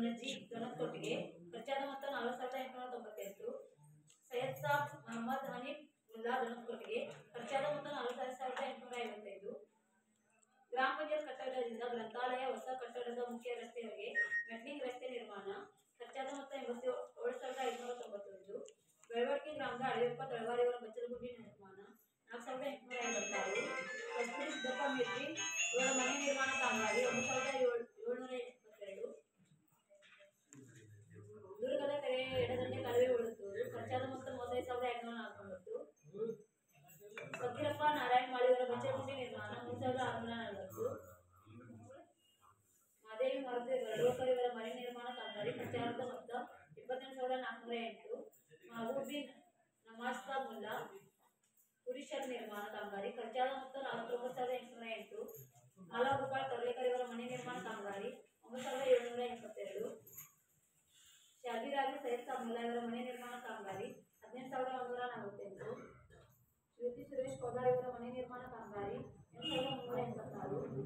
ನಜೀಬ್ ದೊನಕೊಟ್ಟಿಗೆ ಖರ್ಚಾದ ಮೊತ್ತ 4898. ಸೈಯದ್ ಸಾಬ್ ಮೊಹಮ್ಮದ್ ಹನೀಫ್ ಮುಲ್ಲಾ ದೊನಕೊಟ್ಟಿಗೆ ಖರ್ಚಾದ ಮೊತ್ತ 48,855. ಗ್ರಾಮ ಪಂಚಾಯತ್ ಕಟ್ಟಡದಿಂದ ಗ್ರಂಥಾಲಯ ಹೊಸ ಕಟ್ಟಡದ ಮುಖ್ಯ ರಸ್ತೆಯವರೆಗೆ ಮೆಟ್ಲಿಂಗ್ ರಸ್ತೆ ನಿರ್ಮಾಣ ಖರ್ಚಾದ ಮೊತ್ತ 87,591. ಬೆಳವಡಿಗೆ ಗ್ರಾಮದ ಅಳಿಯಪ್ಪ ತಳವಾರಿಯವರ ಬಚ್ಚಲಗುಂಡಿ ನಿರ್ಮಾಣ 4,856. ಕಸ್ತೂರಿ ಸಿದ್ದಪ್ಪ ಮೇಟಿ ಇವರ ಮನೆ ನಿರ್ಮಾಣ ಕಾಮಗಾರಿ 1,722. ದುರ್ಗದ ಕೆರೆ ಎಡದಂಡೆ ಕಾಲುವೆ ಉಳಿಸುವುದು ಖರ್ಚಾದ ಮೊತ್ತ 35,249. ಫಕೀರಪ್ಪ ನಾರಾಯಣ ಮಾಳಿಯವರ ಬಚ್ಚಲಗುಂಡಿ ನಿರ್ಮಾಣ 3,640. ಮಾದೇವಿ ಮಾರುತಿ ಗರುಡಕರ್ ಇವರ ಮನೆ ನಿರ್ಮಾಣ ಕಾಮಗಾರಿ ಖರ್ಚಾದ ಮೊತ್ತ 28,408. ಮಹಬೂಬಿನ್ ನಮಾಜ್ ಸಾಬ್ ಮುಲ್ಲಾ ಪುರುಷರ ನಿರ್ಮಾಣ ಕಾಮಗಾರಿ ಖರ್ಚಾದ ಮೊತ್ತ 49,808. ಮಾಲಾ ಗೋಪಾಲ್ ತರ್ಲೇಕರ್ ಇವರ ಮನೆ ನಿರ್ಮಾಣ ಕಾಮಗಾರಿ 9,782. ಶಾದಿರಾಗಿ ಸೈಯದ್ ಸಾಬ್ ಮುಲ್ಲಾ ಇವರ ಮನೆ ನಿರ್ಮಾಣ ಕಾಮಗಾರಿ 18,148. ಶ್ರುತಿ ಸುರೇಶ್ ಪೌದಾರ್ ಇವರ ಮನೆ ನಿರ್ಮಾಣ ಕಾಮಗಾರಿ 8,386.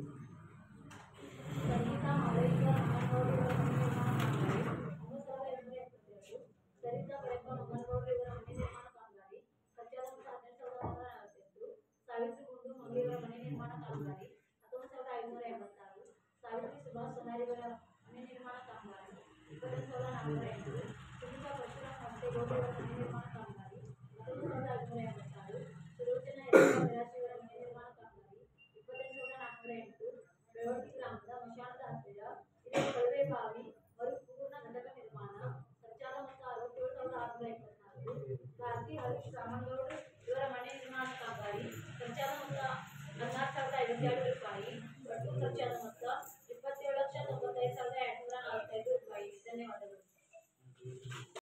ಸಂಗೀತಾ ಮಾಳೇಶ್ವರ ಮಂಗನಗೌಡ ಇವರ ಮನೆ ನಿರ್ಮಾಣ ಕಾಮಗಾರಿ 9,272. ಸರಿತಾ ಬರೆಪ್ಪ ಮಂಗನಗೌಡ ಇವರ ಮನೆ ನಿರ್ಮಾಣ ಕಾಮಗಾರಿ ಖರ್ಚಾದ ಮೊತ್ತ 18,148. ಸಾವಿತ್ರಿ ಗುಂಡು ಮಂಗಳೂರ ಮನೆ ನಿರ್ಮಾಣ ಕಾಮಗಾರಿ 19,586. ಸಾವಿತ್ರಿ ಸುಭಾಷ್ ಸೊನಾರಿ ಇವರ ಮನೆ ನಿರ್ಮಾಣ ಕಾಮಗಾರಿ 21,408. ಸುನೀತಾ ಪರಶುರಾಮ್ ಹಂಸೇಗೌಡ ಇವರ ಮನೆ ನಿರ್ಮಾಣ ಕಾಮಗಾರಿ 19,586. ಸುಲೋಚನಾ ನಿರಾಶಿ ಇವರ ಮನೆ ನಿರ್ಮಾಣ ಕಾಮಗಾರಿ 28,408. ಬೆಳವಡಿಗೆ ಗ್ರಾಮದ ಮಶಾಣದ ಹತ್ತಿರ ಇರುವ ಕೊಳವೆ ಬಾವಿ ಮರುಪೂರ್ಣ ಘಟಕ ನಿರ್ಮಾಣ ಖರ್ಚಾದ ಮೊತ್ತ 67,624. ಕಾರ್ತಿ ಹರೀಶ್ ರಾಮನಗೌಡ ಇವರ ಮನೆ ನಿರ್ಮಾಣ ಕಾಮಗಾರಿ ಖರ್ಚಾದ ಮೊತ್ತ 14,052 ರೂಪಾಯಿ. ಒಟ್ಟು ಖರ್ಚಾದ ಮೊತ್ತ